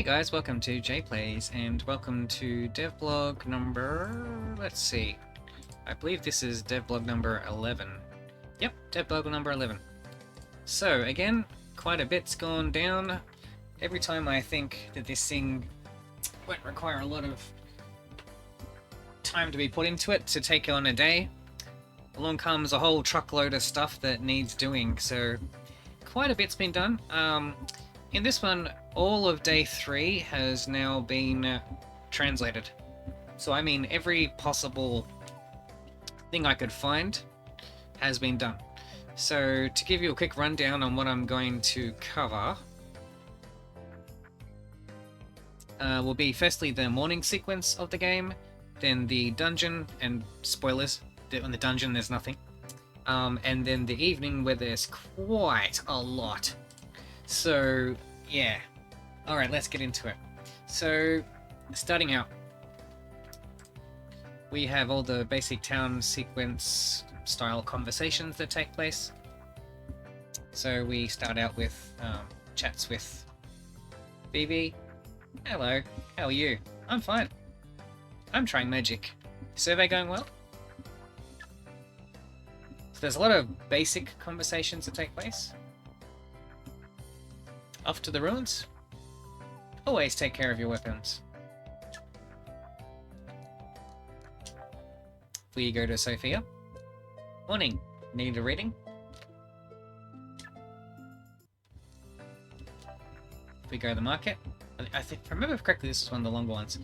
Hey guys, welcome to JPlays and welcome to Devblog number... let's see. I believe this is Devblog number 11. Yep, Devblog number 11. So again, quite a bit's gone down. Every time I think that this thing won't require a lot of time to be put into it to take on a day, along comes a whole truckload of stuff that needs doing, so quite a bit's been done. In this one, all of day 3 has now been translated. So I mean, every possible thing I could find has been done. So to give you a quick rundown on what I'm going to cover, will be firstly the morning sequence of the game, then the dungeon, and spoilers, in the dungeon there's nothing, and then the evening where there's quite a lot. So yeah, alright, let's get into it. So starting out, we have all the basic town sequence style conversations that take place. So we start out with chats with BB. Hello, how are you? I'm fine. I'm trying magic. Survey going well? So there's a lot of basic conversations that take place. Off to the ruins? Always take care of your weapons. We go to Sophia. Morning. Need a reading? We go to the market. I think, if I remember correctly, this is one of the longer ones.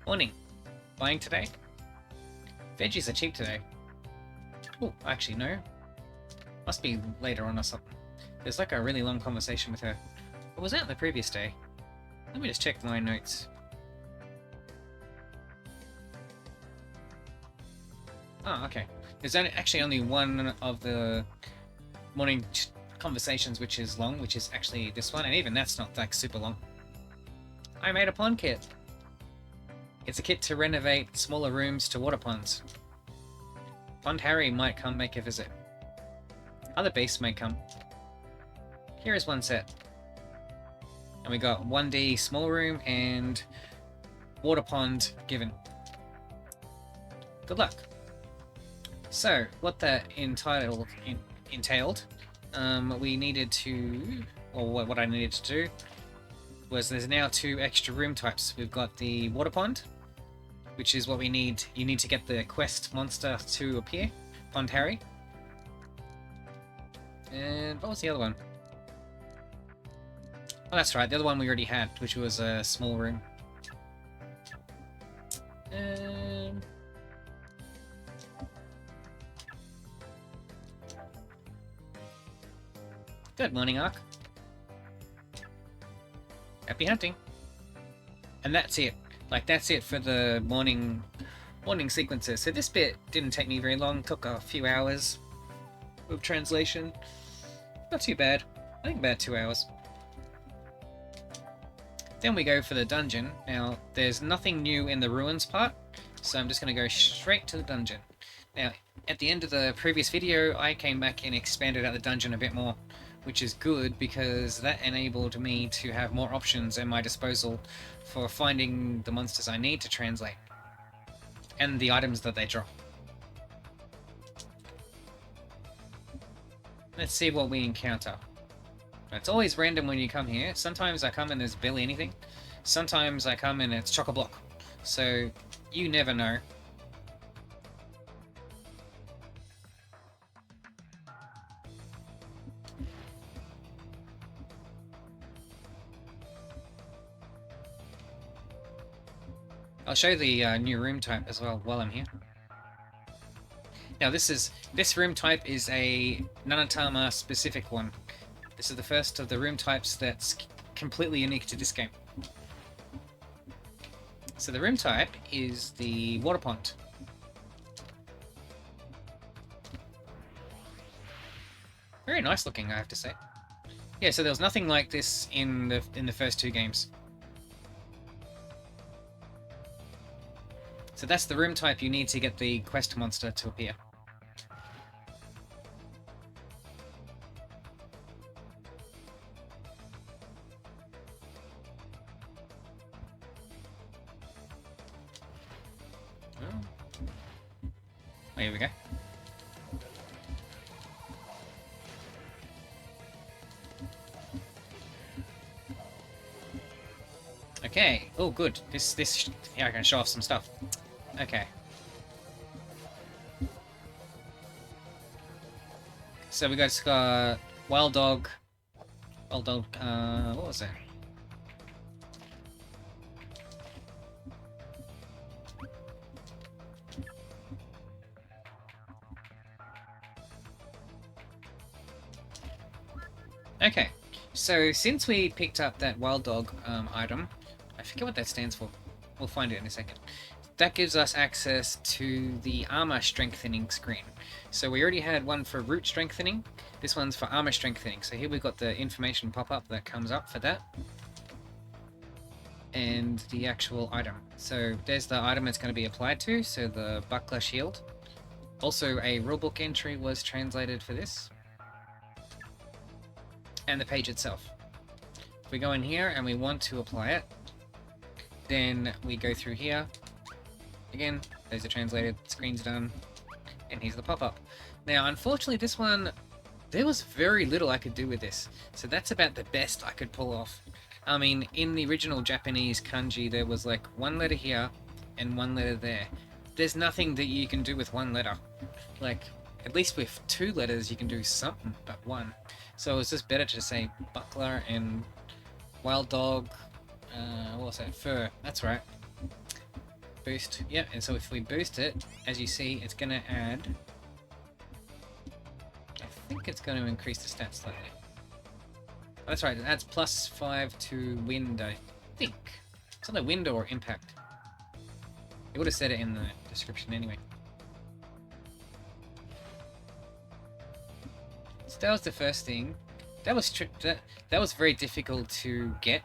Morning. Buying today? Veggies are cheap today. Oh, actually no. Must be later on or something. There's like a really long conversation with her. What was that on the previous day? Let me just check my notes. Oh, okay. There's actually only one of the morning conversations which is long, which is actually this one, and even that's not like super long. I made a pond kit. It's a kit to renovate smaller rooms to water ponds. Pond Harry might come make a visit. Other beasts may come. Here is one set. And we got 1D small room and water pond given. Good luck. So, what that entailed, we needed to, or what I needed to do, was there's now 2 extra room types. We've got the water pond, which is what we need. You need to get the quest monster to appear, Pond Harry. And what was the other one? Oh, that's right, the other one we already had, which was a small room. Good morning, Ark. Happy hunting. And that's it. Like, that's it for the morning sequences. So this bit didn't take me very long, took a few hours of translation. Not too bad. I think about 2 hours. Then we go for the dungeon. Now, there's nothing new in the ruins part, so I'm just going to go straight to the dungeon. Now, at the end of the previous video, I came back and expanded out the dungeon a bit more, which is good because that enabled me to have more options at my disposal for finding the monsters I need to translate, and the items that they drop. Let's see what we encounter. It's always random when you come here. Sometimes I come and there's barely anything. Sometimes I come and it's chock-a-block. So, you never know. I'll show the new room type as well while I'm here. Now this room type is a Nanatama specific one. This is the first of the room types that's completely unique to this game. So the room type is the water pond. Very nice looking, I have to say. Yeah, so there was nothing like this in the first 2 games. So that's the room type you need to get the quest monster to appear. Oh, here we go. Okay. Oh, good. Yeah, I can show off some stuff. Okay. So we got Wild Dog. Wild Dog, what was it? Okay. So since we picked up that Wild Dog item, I forget what that stands for. We'll find it in a second. That gives us access to the armor strengthening screen. So we already had one for root strengthening. This one's for armor strengthening. So here we've got the information pop-up that comes up for that. And the actual item. So there's the item it's going to be applied to, so the buckler shield. Also a rulebook entry was translated for this. And the page itself. If we go in here and we want to apply it, then we go through here. Again, those are translated, screen's done, and here's the pop-up. Now, unfortunately, this one, there was very little I could do with this, so that's about the best I could pull off. I mean, in the original Japanese kanji, there was like one letter here and one letter there. There's nothing that you can do with one letter. Like, at least with 2 letters, you can do something, but 1. So it's just better to say buckler and wild dog, what was that? Fur, that's right. Boost, yeah, and so if we boost it, as you see, it's going to add... I think it's going to increase the stats slightly. Oh, that's right, it adds +5 to wind, I think. It's either wind or impact. It would have said it in the description anyway. So that was the first thing. That was very difficult to get,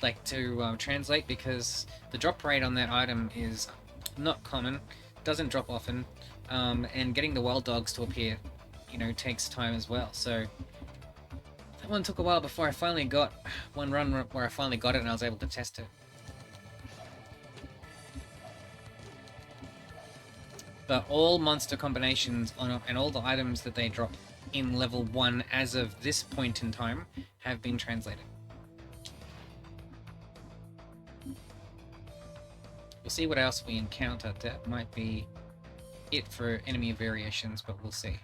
like to translate, because the drop rate on that item is not common, doesn't drop often, and getting the wild dogs to appear, you know, takes time as well. So that one took a while before I finally got one run where I finally got it and I was able to test it. But all monster combinations and all the items that they drop in level 1 as of this point in time have been translated. We'll see what else we encounter. That might be it for enemy variations, but we'll see.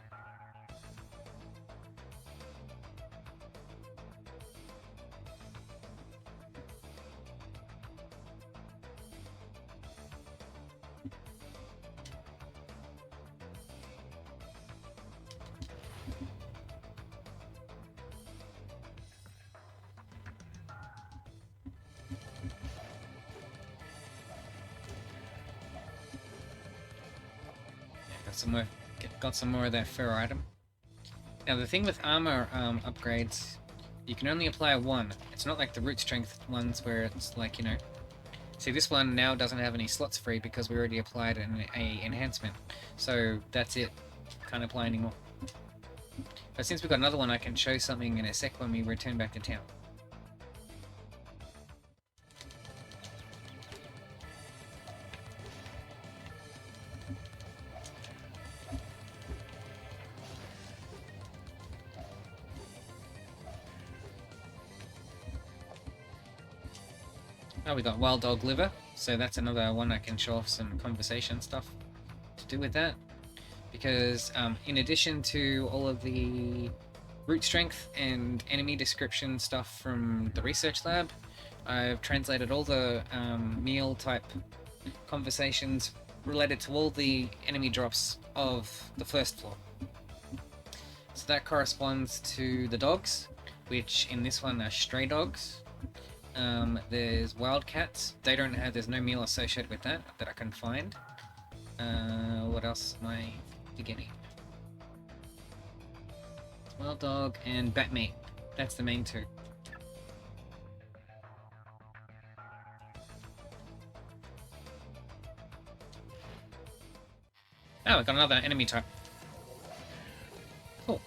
Got some more of that fur item. Now the thing with armor upgrades, you can only apply 1. It's not like the root strength ones where it's like, you know... See, this one now doesn't have any slots free because we already applied an enhancement. So that's it. Can't apply anymore. But since we've got another one, I can show something in a sec when we return back to town. Oh, we got wild dog liver, so that's another one I can show off some conversation stuff to do with that. Because in addition to all of the root strength and enemy description stuff from the research lab, I've translated all the meal type conversations related to all the enemy drops of the first floor. So that corresponds to the dogs, which in this one are stray dogs. There's wildcats. There's no meal associated with that I can find. What else am I forgetting? Wild dog and bat meat. That's the main 2. Oh, we got another enemy type. Cool.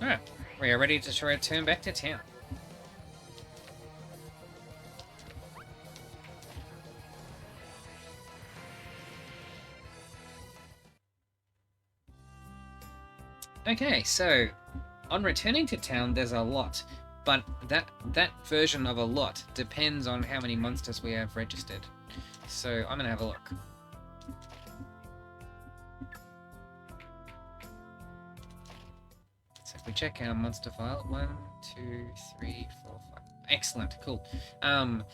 Alright, we are ready to return back to town. Okay, so on returning to town, there's a lot, but that version of a lot depends on how many monsters we have registered. So I'm gonna have a look. So if we check our monster file, 1, 2, 3, 4, 5. Excellent, cool.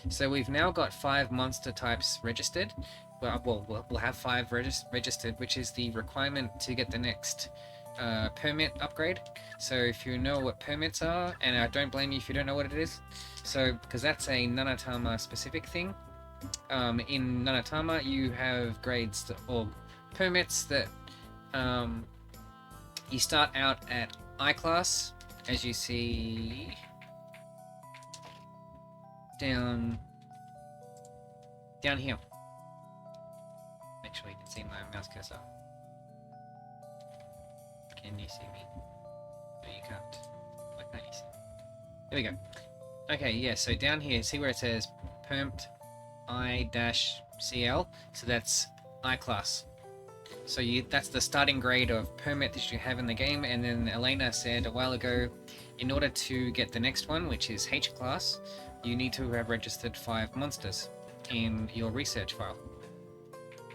So we've now got 5 monster types registered. Well, we'll have 5 registered, which is the requirement to get the next permit upgrade. So if you know what permits are, and I don't blame you if you don't know what it is, so because that's a Nanatama specific thing. In Nanatama, you have grades or permits that you start out at I class, as you see down here. Make sure you can see my mouse cursor. Can you see me? No, you can't. Why can't you see? There we go. Okay, yeah, so down here, see where it says permt I-CL? So that's I class. So that's the starting grade of permit that you have in the game, and then Elena said a while ago, in order to get the next one, which is H class, you need to have registered 5 monsters in your research file,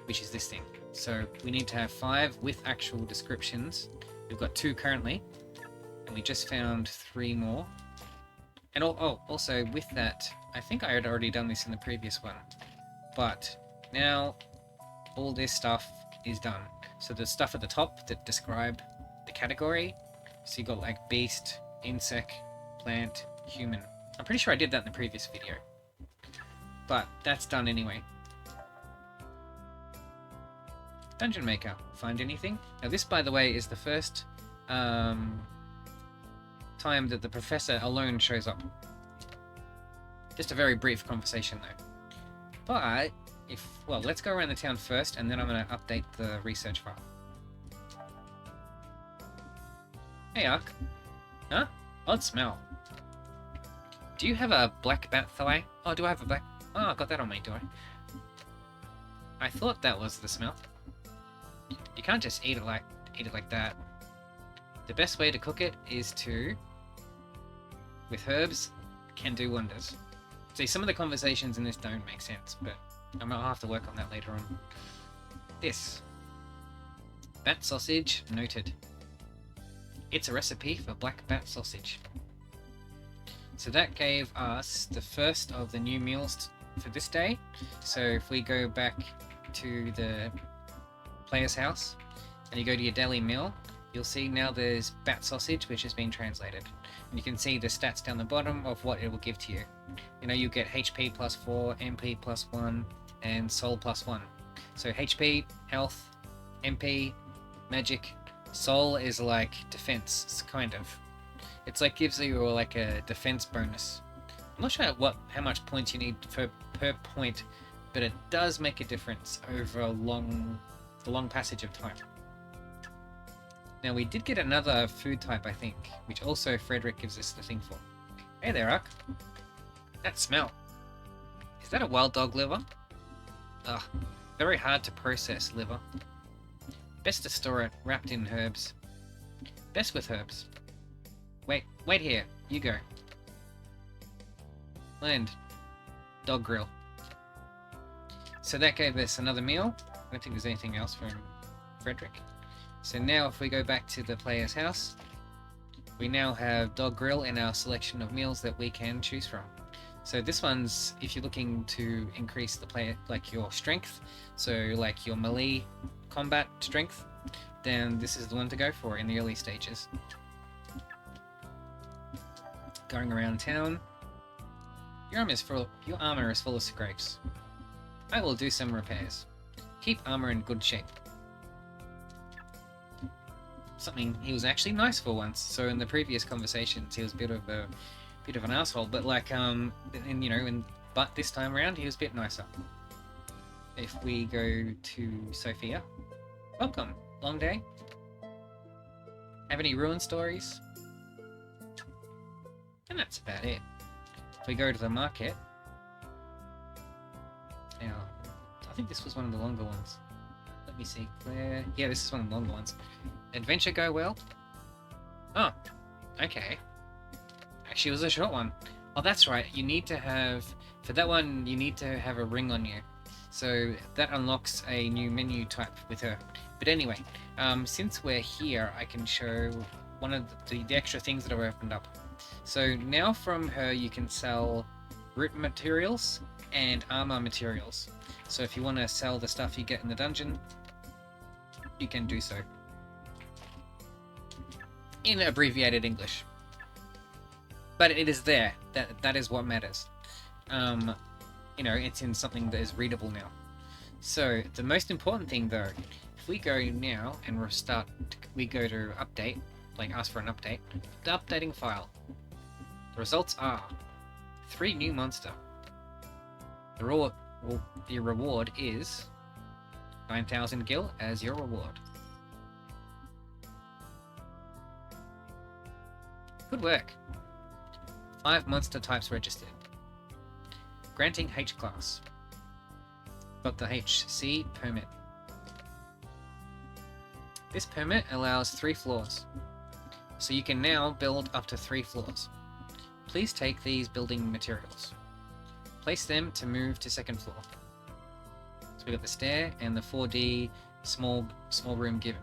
which is this thing. So we need to have 5 with actual descriptions. We've got 2 currently, and we just found 3 more. And also with that, I think I had already done this in the previous one, but now all this stuff is done. So the stuff at the top that describe the category, so you got like beast, insect, plant, human. I'm pretty sure I did that in the previous video, but that's done anyway. Dungeon Maker, find anything? Now this, by the way, is the first time that the professor alone shows up. Just a very brief conversation though. But well, let's go around the town first, and then I'm going to update the research file. Hey, Ark. Huh? Odd smell. Do you have a black bat thigh? Oh, do I have a black... Oh, I got that on me, do I? I thought that was the smell. You can't just eat it like that. The best way to cook it is to... with herbs, can do wonders. See, some of the conversations in this don't make sense, but I'll have to work on that later on. This. Bat sausage, noted. It's a recipe for black bat sausage. So that gave us the first of the new meals for this day. So if we go back to the player's house, and you go to your daily meal, you'll see now there's bat sausage, which has been translated. And you can see the stats down the bottom of what it will give to you. You know, you get HP plus 4, MP plus 1, and Soul plus 1. So HP, health, MP, magic. Soul is like defense, kind of. It's like gives you like a defense bonus. I'm not sure how much points you need per point, but it does make a difference over the long passage of time. Now we did get another food type, I think, which also Frederick gives us the thing for. Hey there, Ark. That smell. Is that a wild dog liver? Ugh, very hard to process liver. Best to store it wrapped in herbs. Best with herbs. Wait here. You go. Land. Dog grill. So that gave us another meal. I don't think there's anything else from Frederick. So now if we go back to the player's house, we now have dog grill in our selection of meals that we can choose from. So this one's, if you're looking to increase the player, like your strength, so like your melee combat strength, then this is the one to go for in the early stages. Going around town, your armor is full of scrapes. I will do some repairs. Keep armor in good shape. Something he was actually nice for once. So in the previous conversations, he was a bit of an asshole, but like but this time around he was a bit nicer. If we go to Sophia, welcome. Long day. Have any ruin stories? And that's about it. If we go to the market, now I think this was one of the longer ones. Let me see. Where? Yeah, this is one of the longer ones. Adventure go well? Oh, okay. Actually, it was a short one. Oh, that's right. You need to have... For that one, you need to have a ring on you. So that unlocks a new menu type with her. But anyway, since we're here, I can show one of the extra things that I've opened up. So now from her, you can sell root materials and armor materials. So if you want to sell the stuff you get in the dungeon, you can do so. In abbreviated English. But it is there. That is what matters. You know, it's in something that is readable now. So the most important thing though, if we go now and we go to update, like ask for an update, the updating file. The results are 3 new monster. The reward is 9,000 gil as your reward. Good work. 5 monster types registered. Granting H class. Got the HC permit. This permit allows 3 floors. So you can now build up to 3 floors. Please take these building materials. Place them to move to 2nd floor. So we got the stair and the 4D small room given.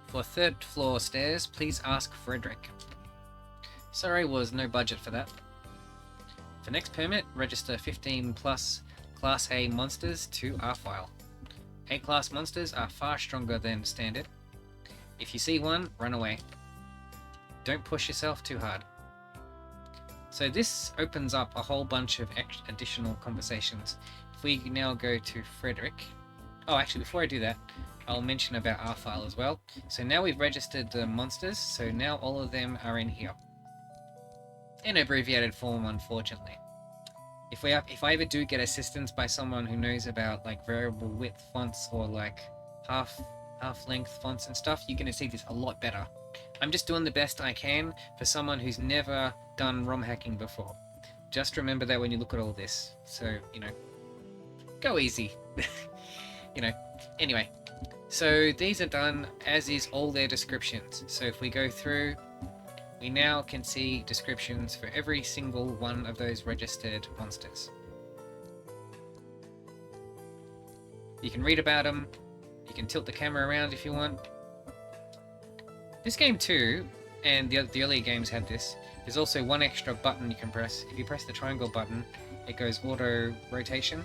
For 3rd floor stairs, please ask Frederick. Sorry, was no budget for that. For next permit, register 15 plus Class A monsters to our file. A-class monsters are far stronger than standard. If you see one, run away. Don't push yourself too hard. So this opens up a whole bunch of additional conversations. If we now go to Frederick... Oh, actually, before I do that, I'll mention about our file as well. So now we've registered the monsters, so now all of them are in here. In abbreviated form, unfortunately. If I ever do get assistance by someone who knows about like variable width fonts or like half length fonts and stuff, you're gonna see this a lot better. I'm just doing the best I can for someone who's never done ROM hacking before. Just remember that when you look at all this. So, you know, go easy. You know, anyway. So these are done, as is all their descriptions. So if we go through, we now can see descriptions for every single one of those registered monsters. You can read about them, you can tilt the camera around if you want. This game too, and the earlier games had this, there's also one extra button you can press. If you press the triangle button, it goes auto rotation.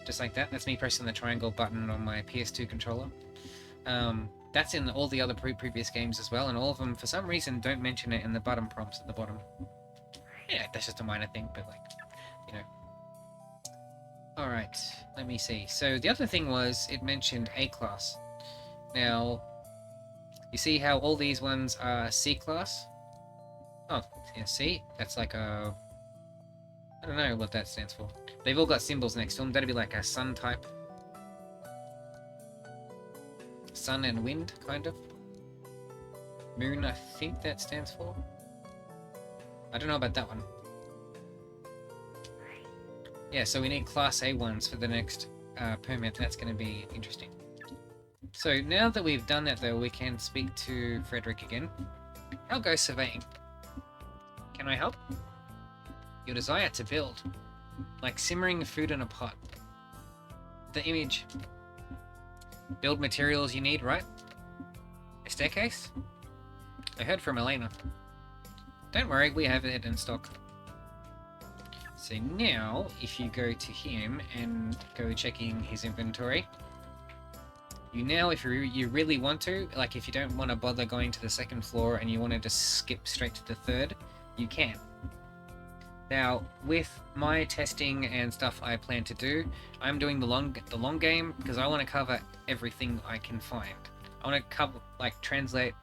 Just like that. That's me pressing the triangle button on my PS2 controller. That's in all the other previous games as well, and all of them, for some reason, don't mention it in the button prompts at the bottom. Yeah, that's just a minor thing, but like, you know. Alright, let me see. So the other thing was, it mentioned A-class. Now, you see how all these ones are C-class? Oh, yeah, C? That's like a... I don't know what that stands for. They've all got symbols next to them. That'd be like a sun type. Sun and wind, kind of. Moon, I think that stands for. I don't know about that one. Yeah, so we need Class A ones for the next permit. That's going to be interesting. So now that we've done that, though, we can speak to Frederick again. I'll go surveying. Can I help? Your desire to build. Like simmering food in a pot. The image. Build materials you need, right? A staircase? I heard from Elena. Don't worry, we have it in stock. So now, if you go to him and go checking his inventory, you now, if you really want to, like if you don't want to bother going to the 2nd floor and you want to just skip straight to the 3rd, you can. Now, with my testing and stuff I plan to do, I'm doing the long game because I want to cover everything I can find. I want to cover, like, translate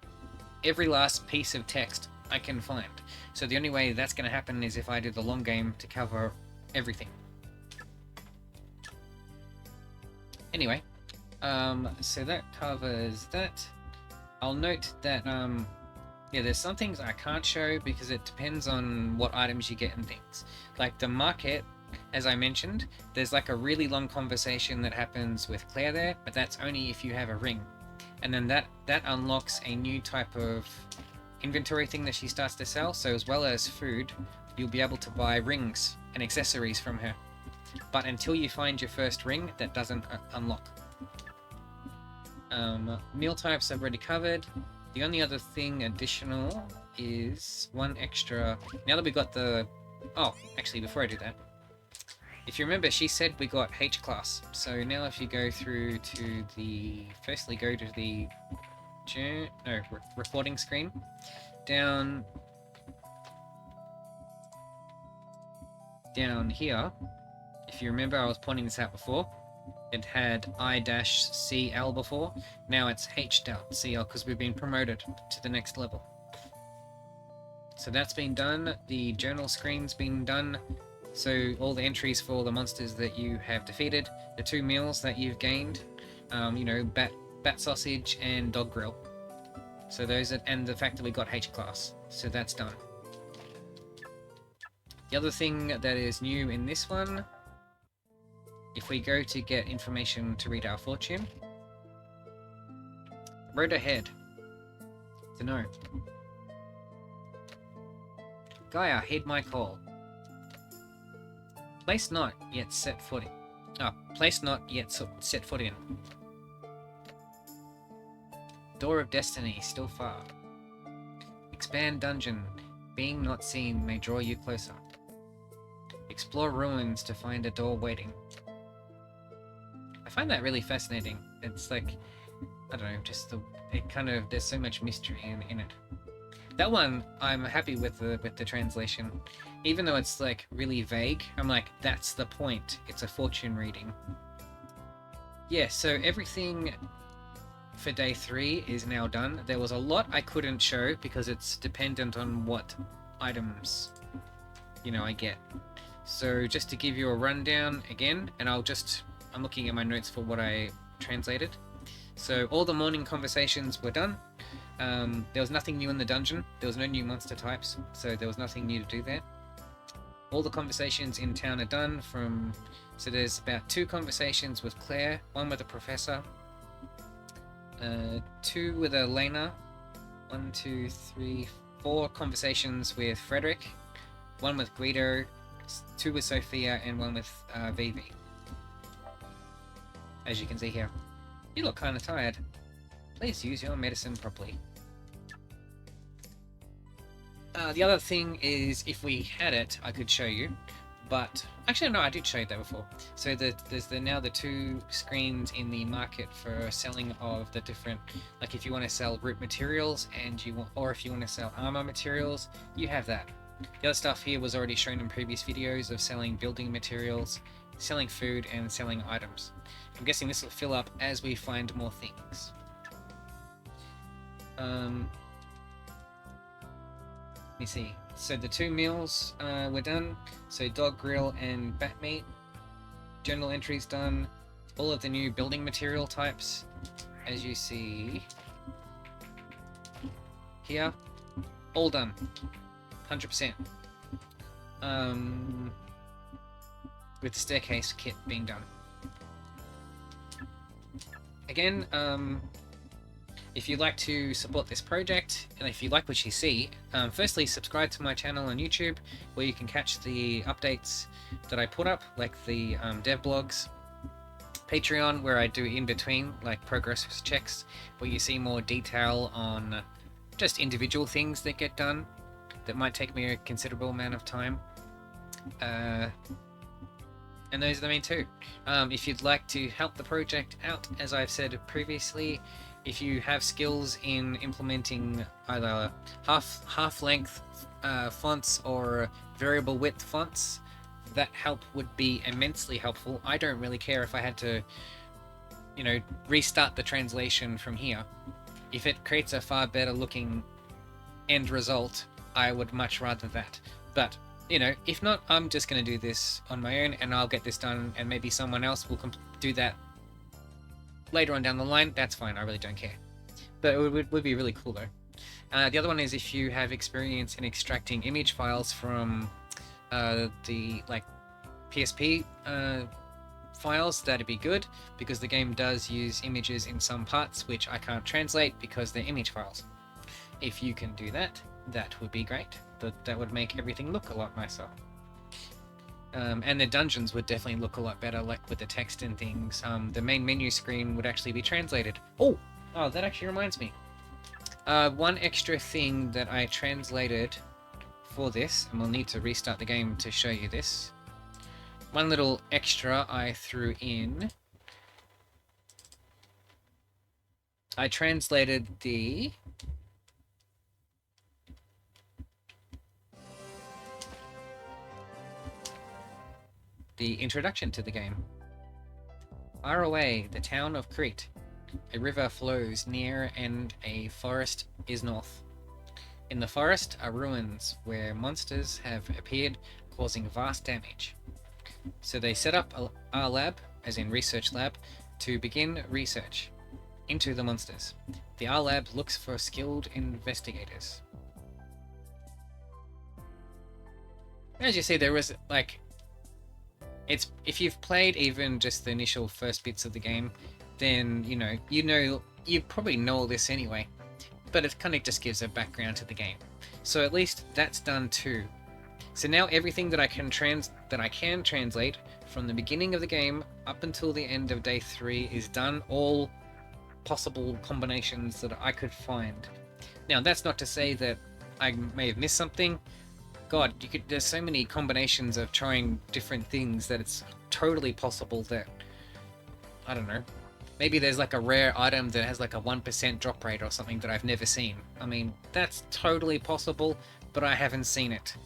every last piece of text I can find. So the only way that's going to happen is if I do the long game to cover everything. Anyway, so that covers that. I'll note that, yeah, there's some things I can't show because it depends on what items you get and things. Like the market, as I mentioned, there's like a really long conversation that happens with Claire there, but that's only if you have a ring. and then that unlocks a new type of inventory thing that she starts to sell. So as well as food, you'll be able to buy rings and accessories from her. But until you find your first ring, that doesn't unlock. Meal types I've already covered. The only other thing additional is one extra. Now that we got the... Oh, actually, before I do that, if you remember, she said we got H class. So now if you go through to the... Firstly, go to the... recording screen. Down here, if you remember, I was pointing this out before. It had I-CL before. Now it's H.CL because we've been promoted to the next level. So that's been done. The journal screen's been done. So all the entries for the monsters that you have defeated, the 2 meals that you've gained, you know, bat sausage and dog grill. So those are, and the fact that we got H class. So that's done. The other thing that is new in this one, if we go to get information to read our fortune, road ahead. To know. Gaia, heed my call. Place not yet set foot in. Place not yet set foot in. Door of destiny still far. Expand dungeon. Being not seen may draw you closer. Explore ruins to find a door waiting. I find that really fascinating. It's like, I don't know, just there's so much mystery in it. That one, I'm happy with the translation. Even though it's like really vague, I'm like, that's the point. It's a fortune reading. Yeah, so everything for day 3 is now done. There was a lot I couldn't show because it's dependent on what items, you know, I get. So just to give you a rundown again, and I'm looking at my notes for what I translated. So all the morning conversations were done. There was nothing new in the dungeon. There was no new monster types, so there was nothing new to do there. All the conversations in town are done so there's about 2 conversations with Claire, 1 with the professor, 2 with Elena, 1, 2, 3, 4 conversations with Frederick, 1 with Guido, 2 with Sophia, and 1 with Vivi. As you can see here. You look kind of tired. Please use your medicine properly. The other thing is, if we had it, I could show you. But, actually no, I did show you that before. So there's now the 2 screens in the market for selling of the different, like if you want to sell root materials or if you want to sell armor materials, you have that. The other stuff here was already shown in previous videos of selling building materials, selling food, and selling items. I'm guessing this will fill up as we find more things. Let me see. So the 2 meals were done. So dog grill and bat meat. Journal entries done. All of the new building material types, as you see here, all done. 100%. With the staircase kit being done. Again, if you'd like to support this project, and if you like what you see, firstly subscribe to my channel on YouTube, where you can catch the updates that I put up, like the Devblogs. Patreon, where I do in between, like progress checks, where you see more detail on just individual things that get done that might take me a considerable amount of time. And those are the main 2. If you'd like to help the project out, as I've said previously, if you have skills in implementing either half-length fonts or variable width fonts, that help would be immensely helpful. I don't really care if I had to, you know, restart the translation from here. If it creates a far better looking end result, I would much rather that. But, you know, if not, I'm just going to do this on my own, and I'll get this done, and maybe someone else will do that later on down the line. That's fine, I really don't care. But it would be really cool though. The other one is if you have experience in extracting image files from the PSP files, that'd be good, because the game does use images in some parts which I can't translate because they're image files. If you can do that, that would be great. That would make everything look a lot nicer. And the dungeons would definitely look a lot better, like with the text and things. The main menu screen would actually be translated. Oh, that actually reminds me. One extra thing that I translated for this, and we'll need to restart the game to show you this. One little extra I threw in. I translated the introduction to the game. Far away, the town of Crete. A river flows near and a forest is north. In the forest are ruins where monsters have appeared, causing vast damage. So they set up a lab, as in research lab, to begin research into the monsters. The R lab looks for skilled investigators. As you see, there was like, if you've played even just the initial first bits of the game, then you probably know all this anyway. But it kind of just gives a background to the game. So at least that's done too. So now everything that I can translate from the beginning of the game up until the end of day 3 is done. All possible combinations that I could find. Now that's not to say that I may have missed something. God, there's so many combinations of trying different things that it's totally possible that, I don't know, maybe there's like a rare item that has like a 1% drop rate or something that I've never seen. I mean, that's totally possible, but I haven't seen it.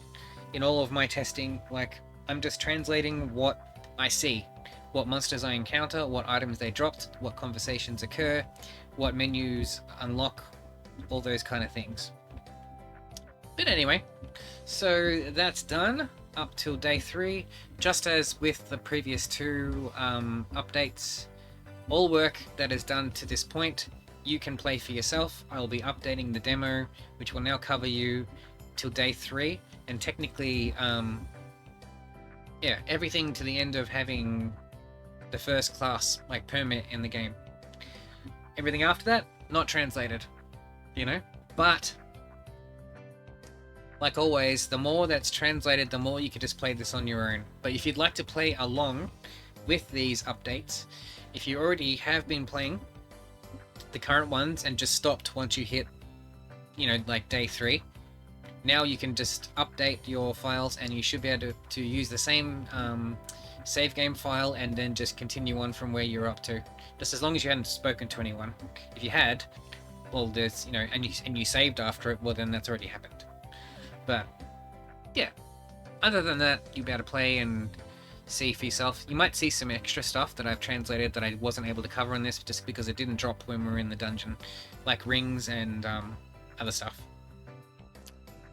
In all of my testing, like, I'm just translating what I see. What monsters I encounter, what items they dropped, what conversations occur, what menus unlock, all those kind of things. But anyway, so that's done up till day 3. Just as with the previous 2 updates, all work that is done to this point, you can play for yourself. I'll be updating the demo, which will now cover you till day 3, and technically, everything to the end of having the first class, like, permit in the game. Everything after that, not translated, But, like always, the more that's translated, the more you can just play this on your own. But if you'd like to play along with these updates, if you already have been playing the current ones and just stopped once you hit, like day 3, now you can just update your files and you should be able to use the same save game file and then just continue on from where you're up to. Just as long as you hadn't spoken to anyone. If you had, well, there's, and you saved after it, well, then that's already happened. But, yeah. Other than that, you'll be able to play and see for yourself. You might see some extra stuff that I've translated that I wasn't able to cover in this just because it didn't drop when we were in the dungeon. Like rings and other stuff.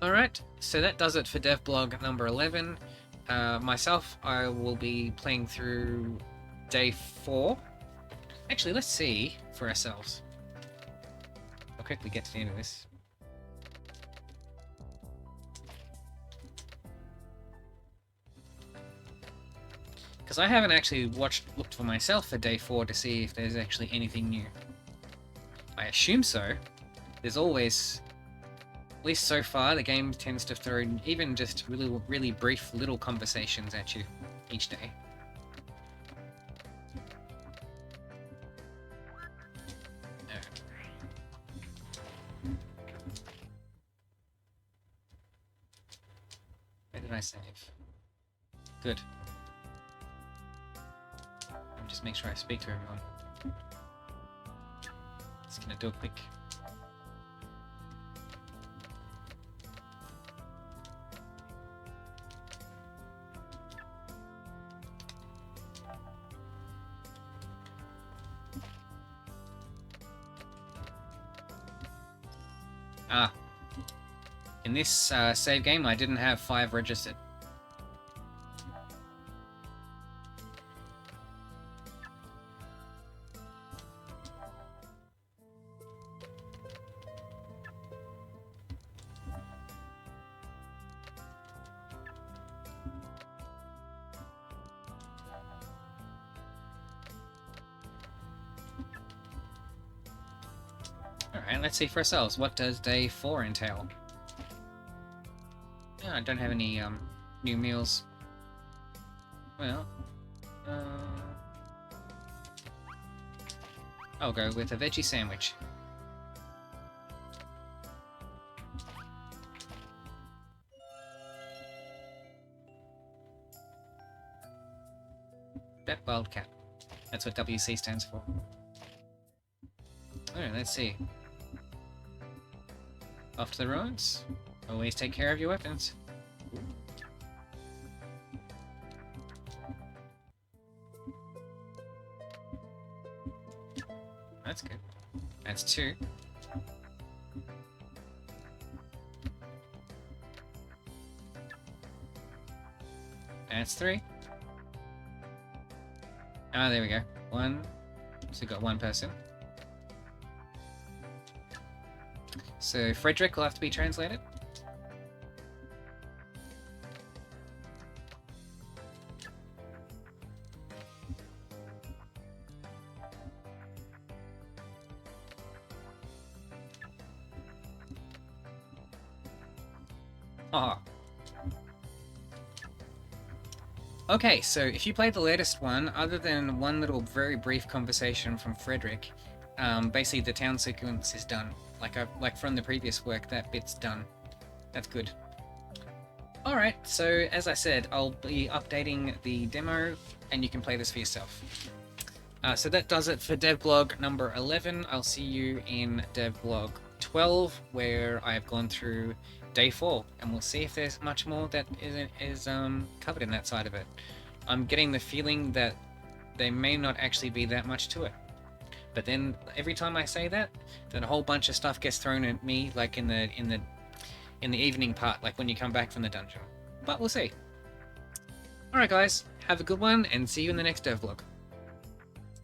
Alright, so that does it for Devblog number 11. Myself, I will be playing through day 4. Actually, let's see for ourselves. I'll quickly get to the end of this. Because I haven't actually looked for myself for day 4 to see if there's actually anything new. I assume so. There's always, at least so far, the game tends to throw even just really, really brief little conversations at you each day. Where did I save? Good. Just make sure I speak to everyone. Just gonna do a quick. In this save game, I didn't have 5 registered. Alright, let's see for ourselves. What does day 4 entail? Yeah, I don't have any new meals. Well, I'll go with a veggie sandwich. Bet Wildcat. That's what WC stands for. Alright, let's see. Off to the roads. Always take care of your weapons. That's good. That's 2. That's 3. Ah, there we go. 1. So we got 1 person. So Frederick will have to be translated. Ah. Okay, so if you played the latest one, other than one little very brief conversation from Frederick, basically the town sequence is done. Like from the previous work, that bit's done. That's good. Alright, so as I said, I'll be updating the demo, and you can play this for yourself. So that does it for Devblog number 11. I'll see you in Devblog 12, where I've gone through day 4, and we'll see if there's much more that is covered in that side of it. I'm getting the feeling that there may not actually be that much to it. But then every time I say that, then a whole bunch of stuff gets thrown at me, like in the evening part, like when you come back from the dungeon. But we'll see. Alright guys, have a good one, and see you in the next Devblog.